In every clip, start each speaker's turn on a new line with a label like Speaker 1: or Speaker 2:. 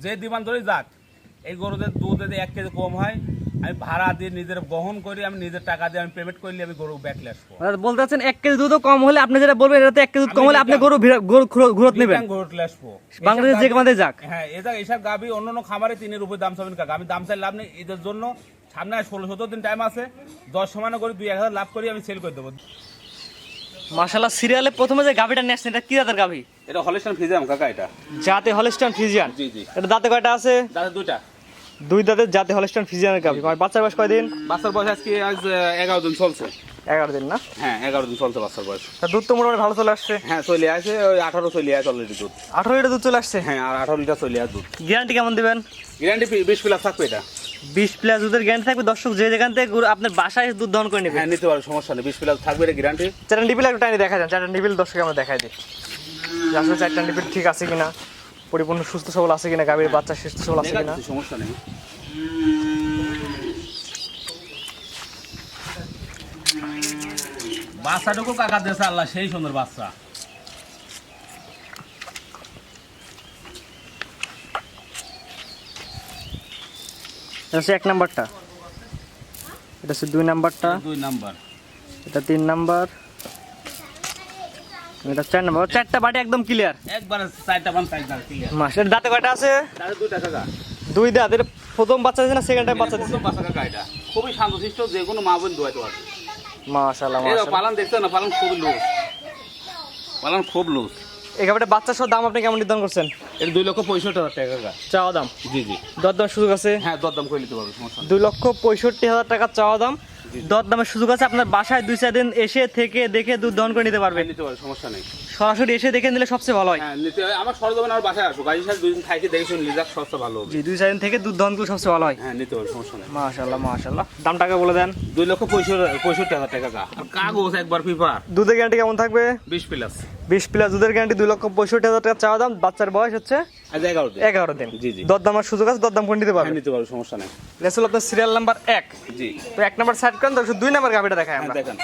Speaker 1: যে ডিমান্ড ধরে যাক, এই গরুদের দুধ যদি 1 কেজি কম হয়, আমি ভাড়া দিয়ে নিজের বহন করি, আমি নিজের টাকা দিয়ে আমি পেমেন্ট করলে আমি গরু ব্যাকলে আসবো।
Speaker 2: বলতে চাচ্ছেন 1 কেজি দুধ কম হলে আপনি যেটা বলবেন এটাতে 1 কেজি দুধ কম হলে আপনি গরু ঘুরত নেবেন,
Speaker 1: গরুটলে আসবো
Speaker 2: বাংলাদেশ যে কামাতে যাক।
Speaker 1: হ্যাঁ, এইসব গাভি অন্য খামারে 3-এর উপরে দাম চাবেন কাকা, আমি দাম চাই লাভ নেই। এদের জন্য সামনে 16-17 দিন টাইম আছে, 10 সমান করে 2-1000 লাভ করি আমি সেল করে দেবো।
Speaker 2: মাশাআল্লাহ, সিরিয়ালে প্রথমে যে গাভিটা নিয়ে আসছেন এটা কি জাতের গাভি?
Speaker 1: এটা হলিস্টাইন ফ্রিজিয়ান কাকা, এটা
Speaker 2: জাতে হলিস্টাইন ফ্রিজিয়ান।
Speaker 1: জি জি।
Speaker 2: এটা দাঁতে কয়টা আছে?
Speaker 1: দাঁতে 2টা।
Speaker 2: 2 দাঁতের জাতে হলিস্টাইন ফ্রিজিয়ানের গাভি। বাচ্চার বয়স কয়দিন?
Speaker 1: বাচ্চার বয়স আজ 11 দিন চলছে।
Speaker 2: 11 দিন না?
Speaker 1: হ্যাঁ, 11 দিন চলছে বাচ্চার বয়স।
Speaker 2: তা দুধ তো মোটামুটি ভালো চলে আসছে।
Speaker 1: হ্যাঁ, চলে আসে ওই 18 চলে আসে অলরেডি দুধ।
Speaker 2: 18 লিটার দুধ চলে আসছে।
Speaker 1: হ্যাঁ, আর 18 লিটার চলে আসে দুধ।
Speaker 2: গ্যারান্টি কেমন দিবেন?
Speaker 1: গ্যারান্টি 20 প্লাস থাকবে এটা।
Speaker 2: 20 প্লাস দুধের গ্যারান্টি থাকবে। দর্শক যে যেখান থেকে আপনার বাসায় দুধ দহন করে নেবে।
Speaker 1: হ্যাঁ, নিতে পারো, সমস্যা নেই, 20 প্লাস থাকবে এটা গ্যারান্টি।
Speaker 2: চারটা নিপিল একটা টাইনি দেখা যান, চারটা নিপিল দর্শক আমরা দেখাই দিই আসলে চারটা নিপিল ঠিক আছে কিনা, পরিপূর্ণ সুস্থ সবল আছে কিনা, গাভীর বাচ্চা সুস্থ সবল আছে কিনা।
Speaker 1: সমস্যা নেই। বাচ্চাটুকু কাকা দিয়েছে আল্লাহ, সেই সুন্দর বাচ্চা।
Speaker 2: এটা হচ্ছে 1 নাম্বারটা, এটা হচ্ছে 2 নাম্বারটা,
Speaker 1: 2 নাম্বার,
Speaker 2: এটা 3 নাম্বার, এটা 4 নাম্বার। চারটা বাটি একদম ক্লিয়ার,
Speaker 1: একবারে 4টা বান সাইজ দাও ক্লিয়ার।
Speaker 2: মাসের দাঁতে কয়টা আছে?
Speaker 1: তাহলে 2টা কাকা।
Speaker 2: 2 দাঁত। এটা প্রথম বাচ্চা দিছে না সেকেন্ড টাইম বাচ্চা দিছে?
Speaker 1: প্রথম বাচ্চা কাকা এটা। খুবই শান্তশিষ্ট, যে কোনো মা বোন দোয়াইতে পারবে।
Speaker 2: মাশাআল্লাহ
Speaker 1: এই
Speaker 2: মাশাআল্লাহ।
Speaker 1: পালন দেখছো না, পালন খুব লুজ, পালন খুব লুজ।
Speaker 2: এই গাভীটা বাচ্চা সহ দাম আপনি কেমন নির্ধারণ করছেন?
Speaker 1: এর 2,65,000 টাকা কাকা
Speaker 2: চাওয়া দাম।
Speaker 1: জি জি।
Speaker 2: দরদাম সুযোগ আছে?
Speaker 1: হ্যাঁ, দরদাম করে নিতে পারবে, সমস্যা নেই।
Speaker 2: 2,65,000 টাকা চাওয়া দাম, দরদামের সুযোগ আছে। আপনার বাসায় 2-4 দিন এসে থেকে দেখে দুধ দহন করে নিতে পারবেন।
Speaker 1: নিতে পারবে, সমস্যা নেই।
Speaker 2: সরাসরি এসে দেখে নিলে সবচেয়ে ভালো হয়।
Speaker 1: হ্যাঁ, নিতে হয়। আমার সরজমিন আমার বাসায় আসো, গাড়ির সাথে 2 দিন থাকি দেখে শুনে লিজাক সস্তা ভালো হবে।
Speaker 2: জি, 2-4 দিন থেকে দুধ দহন করলে সবচেয়ে ভালো হয়।
Speaker 1: হ্যাঁ, নিতে পারবে, সমস্যা নেই।
Speaker 2: মাশাআল্লাহ মাশাআল্লাহ। দামটাকে বলে দেন।
Speaker 1: 2,65,000 টাকা কাকা। আর কাগজ একবার পেপার
Speaker 2: দুধের গ্যারান্টি কেমন থাকবে?
Speaker 1: 20 প্লাস।
Speaker 2: 20 প্লাস দুধের গ্যারান্টি, 2,65,000 টাকা চাওয়া দাম। বাচ্চার বয়স হচ্ছে
Speaker 1: আজ 11 দিন।
Speaker 2: 11 দিন।
Speaker 1: জি জি।
Speaker 2: দরদামের সুযোগ আছে, দরদাম করে নিতে
Speaker 1: হ্যাঁ,
Speaker 2: পারবেন।
Speaker 1: নিতে পারবে, সমস্যা নেই।
Speaker 2: এটা হলো আপনার সিরিয়াল নাম্বার 1।
Speaker 1: জি।
Speaker 2: তো 1 নাম্বার সাইড করেন, দর্শক 2 নাম্বার গাভীটা দেখাই
Speaker 1: হ্যাঁ,
Speaker 2: আমরা।
Speaker 1: দেখেন।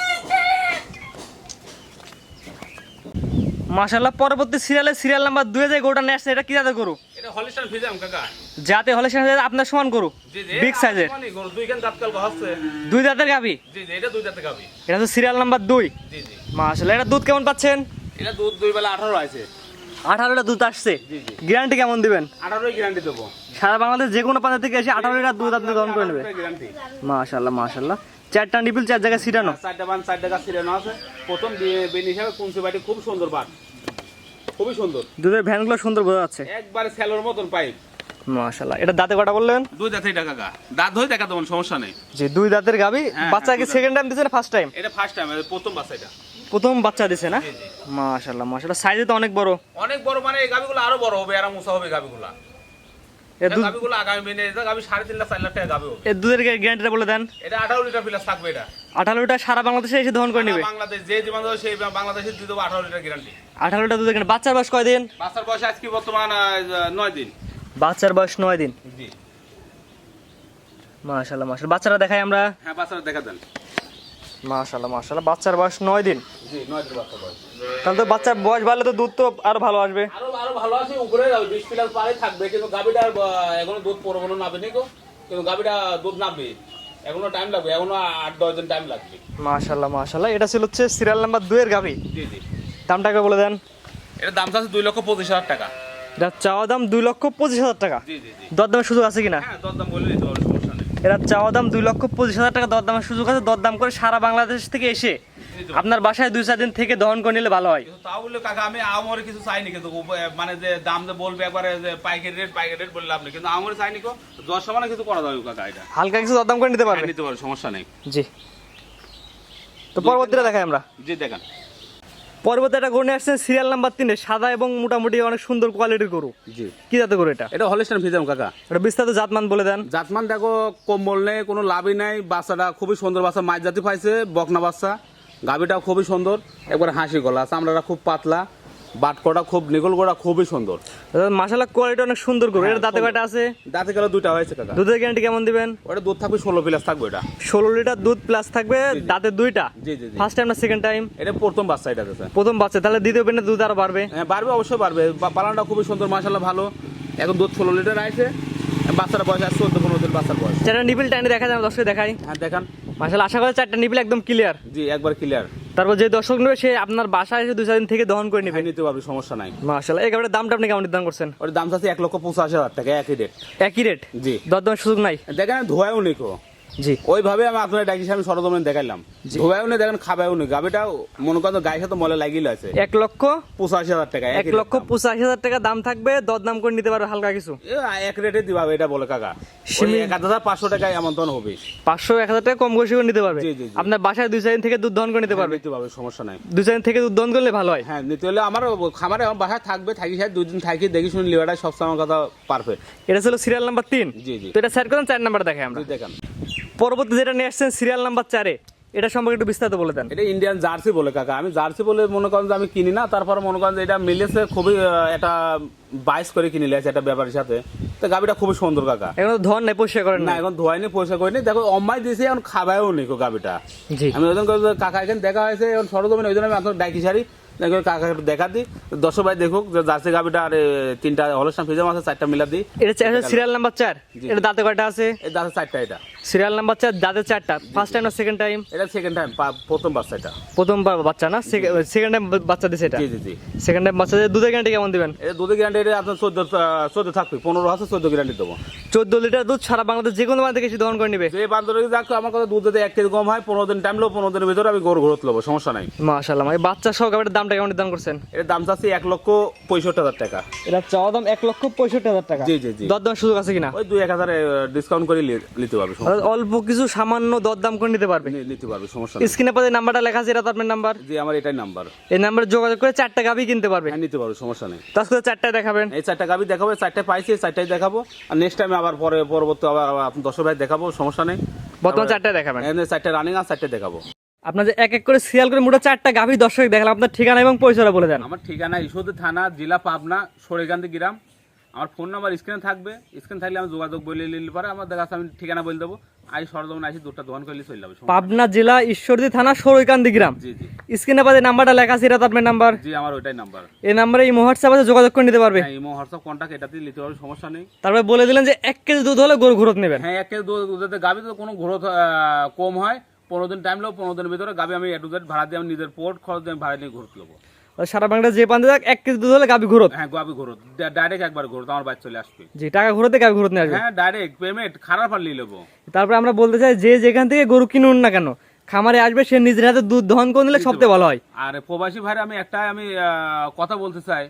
Speaker 2: মাশাআল্লাহ, পরবর্তী সিরিয়াল নাম্বার 2 যে গরুটা নিয়ে আসছে এটা কি জাতের গরু?
Speaker 1: এটা হলিস্টাইন ফ্রিজিয়ান কাকা।
Speaker 2: জাতে হলিস্টাইন আপনার সমান গরু,
Speaker 1: জি জি।
Speaker 2: বিগ সাইজের,
Speaker 1: মানে গরু 2 কান দাঁতকাল হচ্ছে।
Speaker 2: 2 দাঁতের গাভী।
Speaker 1: জি জি, এটা 2 দাঁতে গাবি।
Speaker 2: এটা হচ্ছে সিরিয়াল নাম্বার 2।
Speaker 1: জি জি।
Speaker 2: মাশাআল্লাহ, এটা দুধ কেমন পাচ্ছেন?
Speaker 1: এটা দুধ 2 বেলা 18 আছে।
Speaker 2: 18 লিটার দুধ আসছে।
Speaker 1: জি জি।
Speaker 2: গ্যারান্টি কেমন দিবেন?
Speaker 1: 18 গ্যারান্টি দেবো।
Speaker 2: সারা বাংলাদেশ যে কোনো প্রান্ত থেকে এসে 18 লিটার দুধ আপনি দহন করে নেবে।
Speaker 1: গ্যারান্টি।
Speaker 2: মাশাআল্লাহ মাশাআল্লাহ। চারটা নিপিল, 4 জায়গায় ছিটানো।
Speaker 1: 4টা বান 4 টাকা ছিলানো আছে। প্রথম বেন হিসাবে কুঞ্চি বাটি খুব সুন্দর বাট, খুবই সুন্দর।
Speaker 2: দুধের ভ্যানগুলো সুন্দর বোঝা যাচ্ছে।
Speaker 1: একবারে সেলোর মতন পাইপ।
Speaker 2: মাশাআল্লাহ। এটা দাঁতে কটা বললেন?
Speaker 1: 2 দাঁতে টাকা কাকা। দাঁত ধরে দেখা তোমার সমস্যা নেই।
Speaker 2: জি, 2 দাঁতের গাভী।
Speaker 1: হ্যাঁ,
Speaker 2: বাচ্চা কি সেকেন্ড টাইম দিছে না ফার্স্ট টাইম?
Speaker 1: এটা ফার্স্ট টাইম, প্রথম বাচ্চা এটা।
Speaker 2: প্রথম বাচ্চা দিছে না?
Speaker 1: জি জি।
Speaker 2: মাশাআল্লাহ মাশাআল্লাহ। সাইজে তো অনেক বড়।
Speaker 1: অনেক বড়, মানে এই গাবিগুলো আরো বড় হবে, আর মুসা হবে গাবিগুলো।
Speaker 2: এর দুধ,
Speaker 1: গাবিগুলো আগামী মেনে এটা গাবি 3.5 লাখ 4 লাখ টাকা গাবি হবে।
Speaker 2: এর দুধের গ্যারান্টিটা বলে দেন।
Speaker 1: এটা 18 লিটার প্লাস থাকবে এটা।
Speaker 2: 18 লিটার সারা বাংলাদেশে এসে দহন করে নেবে।
Speaker 1: বাংলাদেশ যে ডিমান্ড হবে সেই বাংলাদেশে দিয়ে দেবো 18 লিটার গ্যারান্টি।
Speaker 2: 18 লিটার দুধের গ্যারান্টি। বাচ্চার বয়স কয়দিন?
Speaker 1: বাচ্চার বয়স আজকে বর্তমান 9 দিন।
Speaker 2: বাচ্চার বয়স 9 দিন।
Speaker 1: জি।
Speaker 2: মাশাআল্লাহ মাশাআল্লাহ। বাচ্চারা দেখাই আমরা।
Speaker 1: হ্যাঁ, বাচ্চারা দেখা দেন।
Speaker 2: মাশাআল্লাহ মাশাআল্লাহ। বাচ্চার বয়স 9 দিন।
Speaker 1: জি, 9 দিন বাচ্চা বয়স।
Speaker 2: তাহলে তো বাচ্চার বয়স বাড়লে তো দুধ তো আরো ভালো আসবে।
Speaker 1: আরো ভালো আছে, উপরে যাবে 20 প্লাস পারে থাকবে, কিন্তু গাবিটা এখনো দুধ পরবনো নাবে নি গো, কিন্তু গাবিটা দুধ নাবে এখনো টাইম লাগবে, এখনো 8-10 দিন টাইম লাগবে।
Speaker 2: মাশাআল্লাহ মাশাআল্লাহ। এটা ছিল হচ্ছে সিরিয়াল নাম্বার 2 এর গাভী।
Speaker 1: জি জি।
Speaker 2: দামটাকে বলে দেন।
Speaker 1: এটার দাম আছে 2,25,000 টাকা।
Speaker 2: এটা চাওয়া দাম 2,25,000 টাকা।
Speaker 1: জি জি জি।
Speaker 2: দরদামের সুযোগ আছে কিনা?
Speaker 1: হ্যাঁ, দরদাম বলে দিতে পারবে, সমস্যা নেই।
Speaker 2: এরা চাওয়া দাম 2,25,000 টাকা, দরদামের সুযোগ আছে। দরদাম করে সারা বাংলাদেশ থেকে এসে আপনার বাসায় 2-4 দিন থেকে দহন করে নিলে ভালো হয়।
Speaker 1: কিন্তু তাও বললে কাকা আমি আমরে কিছু চাইনি, কিন্তু মানে যে দাম যে বলবে একবারে যে পাইকারি রেট বললে আপনি, কিন্তু আমরে চাইনি কো 10 সমানে কিছু করা যাবে কাকা। এটা
Speaker 2: হালকা কিছু দরদাম করে নিতে পারবে।
Speaker 1: নিতে পারবে, সমস্যা নেই।
Speaker 2: জি। তো পরবর্তীটা দেখাই আমরা।
Speaker 1: জি, দেখেন।
Speaker 2: পরবর্তী একটা গরু নিয়ে আসছেন সিরিয়াল নাম্বার 3 এ, সাদা এবং মোটামুটি অনেক সুন্দর কোয়ালিটির গরু।
Speaker 1: জি।
Speaker 2: কি জাতের গরু এটা?
Speaker 1: এটা হলিস্টাইন ফ্রিজিয়ান কাকা।
Speaker 2: এটা বিস্তারিত জাতমান বলে দেন।
Speaker 1: জাতমান দেখো, কম বললে কোনো লাভই নাই। বাচ্চাটা খুবই সুন্দর বাচ্চা, মাছ জাতি পাইছে, বকনা বাচ্চা। গাভিটাও খুবই সুন্দর, একবার হাসি গলা, চামড়াটা খুব পাতলা, বাটকটা খুব নিগল গোড়া, খুবই সুন্দর।
Speaker 2: মাশাআল্লাহ, কোয়ালিটি অনেক সুন্দর গরু। এর দাঁতে কয়টা আছে?
Speaker 1: দাঁতে গেলে 2টা হয়েছে কাকা।
Speaker 2: দুধের গ্যারান্টি কেমন দিবেন?
Speaker 1: ওটা দুধ থাকবে 16 প্লাস থাকবে এটা।
Speaker 2: 16 লিটার দুধ প্লাস থাকবে, দাঁতে 2টা।
Speaker 1: জি জি জি।
Speaker 2: ফার্স্ট টাইম না সেকেন্ড টাইম?
Speaker 1: এটা প্রথম বাচ্চা এটা আছে।
Speaker 2: প্রথম বাচ্চা, তাহলে দ্বিতীয় বেনে দুধ আরো বাড়বে।
Speaker 1: হ্যাঁ, বাড়বে, অবশ্যই বাড়বে। পালানটা খুবই সুন্দর, মাশাআল্লাহ ভালো। এখন দুধ 16 লিটার আছে, বাচ্চাটা বয়স আছে 14-15 দিন বাচ্চার বয়স।
Speaker 2: চারটা নিপিল টাইনে দেখা যায়, দর্শক দেখাই।
Speaker 1: হ্যাঁ দেখান।
Speaker 2: মাশাআল্লাহ, আশা করি চারটা নিপিল একদম ক্লিয়ার।
Speaker 1: জি একবার ক্লিয়ার।
Speaker 2: তারপর যে দর্শক নেবে সে আপনার বাসায় এসে 2-4 দিন থেকে দহন করে নেবে,
Speaker 1: নিতে পারবে, সমস্যা নাই।
Speaker 2: মাশাআল্লাহ। এই গাবিটার দামটা আপনি কেমন নির্ধারণ করছেন?
Speaker 1: ওর দাম আছে 1,85,000 টাকা, একই রেট।
Speaker 2: একই রেট?
Speaker 1: জি।
Speaker 2: দরদামের সুযোগ নাই?
Speaker 1: দেখেন ধোয়াও নিকো।
Speaker 2: জি।
Speaker 1: ওইভাবে আমি আপনার ডাকি আমি সরজমিনে দেখাইলাম, ধোয়াও নেই, দেখেন খাবাও নেই। গাবিটা মনে করেন গায়ের সাথে মলে লাগিয়ে আছে।
Speaker 2: 1,85,000
Speaker 1: টাকা,
Speaker 2: 1,85,000 টাকা দাম থাকবে, দরদাম করে নিতে পারবে হালকা কিছু।
Speaker 1: এক রেটে দিবা এটা বলে কাকা। 1,500 টাকায় এমন তখন হবে।
Speaker 2: 500-1,000 টাকা কম বেশি করে নিতে পারবে।
Speaker 1: জি জি।
Speaker 2: আপনার বাসায় 2-4 দিন থেকে দুধ দহন করে নিতে পারবে।
Speaker 1: নিতে পারবে, সমস্যা নাই।
Speaker 2: 2-4 দিন থেকে দুধ দহন করলে ভালো হয়।
Speaker 1: হ্যাঁ নিতে হলে আমার খামারে আমার বাসায় থাকবে, থাকি সাথে 2 দিন থাকি, দেখি শুনি লিভারটা সবসময় আমার কথা পারফেক্ট।
Speaker 2: এটা ছিল সিরিয়াল নাম্বার 3।
Speaker 1: জি জি।
Speaker 2: তো এটা সেট করেন 4 নাম্বার দেখাই আমরা।
Speaker 1: দেখেন
Speaker 2: পরবর্তী যেটা নিয়ে আসছেন সিরিয়াল নাম্বার 4-এ, এটা সম্পর্কে একটু বিস্তারিত বলে দেন।
Speaker 1: এটা ইন্ডিয়ান জার্সি বলে কাকা। আমি জার্সি বলে মনে করেন যে আমি কিনি না, তারপর মনে করেন যে এটা মিলেছে খুবই একটা 22 করে কিনে নিয়েছে একটা ব্যাপারের সাথে। তো গাবিটা খুবই সুন্দর কাকা।
Speaker 2: এখন তো ধন নাই, পরিষ্কার করেন
Speaker 1: না,
Speaker 2: না?
Speaker 1: এখন ধোয়াইনি, পয়সা করিনি। দেখো অম্মাই দিয়েছে, এখন খাবায়ও নেই গাবিটা।
Speaker 2: জি।
Speaker 1: আমি ওই জন্য কাকা এখানে দেখা হয়েছে, এখন সরজমিনে ওই জন্য আমি আপনার ডাকি সারি কাকা দেখা দিই, দর্শক ভাই দেখুক যে জার্সি গাবিটা আর 3টা হলস্টাইন ফ্রিজিয়ান আছে, 4টা মিলা দিই।
Speaker 2: এটা সিরিয়াল নাম্বার 4। এটা দাঁতে কয়টা আছে?
Speaker 1: এই দাঁতে 4টা। এটা
Speaker 2: সিরিয়াল নাম্বার 4, দাঁতে 4টা। ফার্স্ট টাইম না সেকেন্ড টাইম?
Speaker 1: এটা সেকেন্ড টাইম, প্রথম বাচ্চা। এটা
Speaker 2: প্রথমবার বাচ্চা না? সেকেন্ড টাইম বাচ্চা দিছে এটা?
Speaker 1: জি জি জি।
Speaker 2: সেকেন্ড টাইম বাচ্চা দিয়ে দুধের গ্যারান্টি কেমন দিবেন?
Speaker 1: এটা দুধের গ্যারান্টি এটা আপনার 14 থাকবে, 15 আছে, 14 গ্যারান্টি দেবো।
Speaker 2: 14 লিটার দুধ সারা বাংলাদেশ যে কোনো বার থেকে এসে দহন করে নিবে।
Speaker 1: যে বান্ধবী যাক আমার কথা, দুধ যদি 1 কেজি কম হয়, 15 দিন টাইম লো, 15 দিনের ভিতরে আমি গরু ঘুরত লবো, সমস্যা নাই।
Speaker 2: মাশাআল্লাহ। এই বাচ্চা সহ গাবিটার দামটা কেমন নির্ধারণ করছেন?
Speaker 1: এর দাম চাচ্ছি 1,65,000 টাকা।
Speaker 2: এটা চাওয়া দাম 1,65,000 টাকা।
Speaker 1: জি জি জি।
Speaker 2: দরদাম সুযোগ আছে কিনা?
Speaker 1: ওই 2-1,000 ডিসকাউন্ট করে নিতে পারবে, সমস্যা নাই।
Speaker 2: অল্প কিছু সামান্য দরদাম করে নিতে পারবে?
Speaker 1: নিতে পারবে, সমস্যা নাই।
Speaker 2: স্ক্রিনে পাশে নাম্বারটা লেখা আছে, এটা তো আপনার নাম্বার?
Speaker 1: জি আমার এটাই নাম্বার।
Speaker 2: এই নাম্বারে যোগাযোগ করে 4টা গাবি কিনতে পারবে?
Speaker 1: হ্যাঁ নিতে পারবে, সমস্যা নেই।
Speaker 2: তার সাথে 4টা দেখাবেন?
Speaker 1: এই 4টা গাবি দেখাবো, 4টা পাইছি, 4টাই দেখাবো। আর নেক্সট টাইম আবার পরবর্তী আবার আপনি 10 ভাই দেখাবো, সমস্যা নেই।
Speaker 2: বর্তমান 4টা দেখাবেন?
Speaker 1: 4টা রানিং আর 4টা দেখাবো।
Speaker 2: আপনার যে এক এক করে সিরিয়াল করে মোটা 4টা গাভী দর্শক দেখলাম, আপনার ঠিকানা এবং পরিচয়টা বলে দেন।
Speaker 1: আমার ঠিকানা ঈশ্বরদী থানা, জেলা পাবনা, সরেকান্দি গ্রাম। আমার ফোন নাম্বার স্ক্রিনে থাকবে, স্ক্রিন থাকলে আমি যোগাযোগ বলে নিলে পরে আমার দেখা আমি ঠিকানা বলে দেবো। আই সরজমিনে আসি, দুধটা দোকান করলে চলে যাবে।
Speaker 2: পাবনা জেলা ঈশ্বরদী থানা সরৈকান্দি গ্রাম।
Speaker 1: জি জি।
Speaker 2: স্ক্রিনে পাশে নাম্বারটা লেখা আছে, এটা তো আপনার নাম্বার?
Speaker 1: জি আমার ওইটাই নাম্বার।
Speaker 2: এই নাম্বারে এই হোয়াটসঅ্যাপে যোগাযোগ করে নিতে পারবে?
Speaker 1: হ্যাঁ ইমো হোয়াটসঅ্যাপ কন্টাক্ট এটাতে নিতে পারবে, সমস্যা নেই।
Speaker 2: তারপরে বলে দিলেন যে 1 কেজি দুধ হলে গরু ঘুরত নেবেন?
Speaker 1: হ্যাঁ 1 কেজি দুধেতে গাবি তো কোনো ঘোরত কম হয়, 15 দিন টাইম লো, 15 দিনের ভিতরে গাবি আমি A to Z ভাড়া দিয়ে আমি নিজের পোর্ট খরচ দিয়ে ভাড়া নিয়ে ঘুরতে নেবো।
Speaker 2: সারা বাংলাদেশ যে পান্তে যাক 1 কেজি দুধ হলে গাবি ঘুরত?
Speaker 1: হ্যাঁ গাবি ঘুরত, ডাইরেক্ট একবার ঘুরত আমার বাড়ি চলে আসবে।
Speaker 2: জি, টাকা ঘুরতে গাবি ঘুরত নিয়ে আসবে?
Speaker 1: হ্যাঁ ডাইরেক্ট পেমেন্ট, খারাপ আর নিয়ে নেবো।
Speaker 2: তারপরে আমরা বলতে চাই যে যেখান থেকে গরু কিনুন না কেন, খামারে আসবে সে নিজের হাতে দুধ দহন করে নিলে সবচেয়ে ভালো হয়।
Speaker 1: আর প্রবাসী ভাইরা আমি কথা বলতে চাই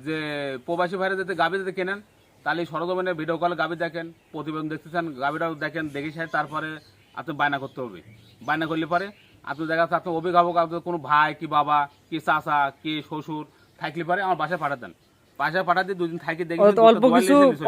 Speaker 1: যে প্রবাসী ভাইরা যাতে গাবি যাতে কেনেন, তাহলে সরজমিনে ভিডিও কলে গাবি দেখেন, প্রতিবেদন দেখতে চান গাবিটাও দেখেন, দেখে সাই তারপরে আপনি বায়না করতে হবে। বায়না করলে পরে আপনি দেখা যাচ্ছে আপনার অভিভাবক, আপনার কোনো ভাই কি বাবা কি চাচা কি শ্বশুর থাকলে পরে আমার বাসায় পাঠাতেন, বাসায় পাঠাতে 2 দিন থাকি দেখি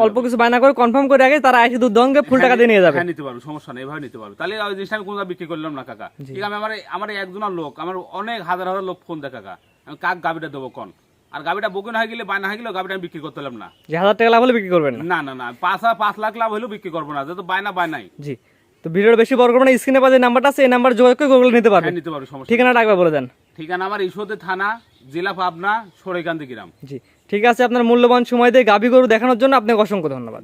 Speaker 2: অল্প কিছু বায়না করে কনফার্ম করে আগে তারা এসে দুধ দহন করে ফুল টাকা দিয়ে নিয়ে যাবে।
Speaker 1: হ্যাঁ নিতে পারবে, সমস্যা নেই, এভাবে নিতে পারবে। তাহলে ওই জিনিসটা আমি কোনো বিক্রি করলাম না কাকা। ঠিক আমি আমার একজনের লোক, আমার অনেক হাজার হাজার লোক ফোন দেয় কাকা, আমি কাক গাবিটা দেবো কোন, আর গাবিটা বুকিং হয়ে গেলে বায়না হয়ে গেলে গাবিটা আমি বিক্রি করতে পারলাম না।
Speaker 2: যে 1000 টাকা লাভ হলে বিক্রি করবেন না?
Speaker 1: না না না, 5 লাখ লাভ হলেও বিক্রি করবো না, যেহেতু বায়নাই।
Speaker 2: জি। তো ভিডিওটা বেশি বড় করবেন না, স্ক্রিনে পাশে নাম্বারটা আছে, এই নাম্বার যোগাযোগ করে গরুগুলো নিতে পারবেন।
Speaker 1: নিতে পারবে, সমস্যা।
Speaker 2: ঠিকানাটা একবার বলে দেন।
Speaker 1: ঠিকানা আমার ঈশ্বরদী থানা, জেলা পাবনা, সরেকান্দি গ্রাম।
Speaker 2: জি ঠিক আছে, আপনার মূল্যবান সময় দিয়ে গাভী গরু দেখানোর জন্য আপনাকে অসংখ্য ধন্যবাদ।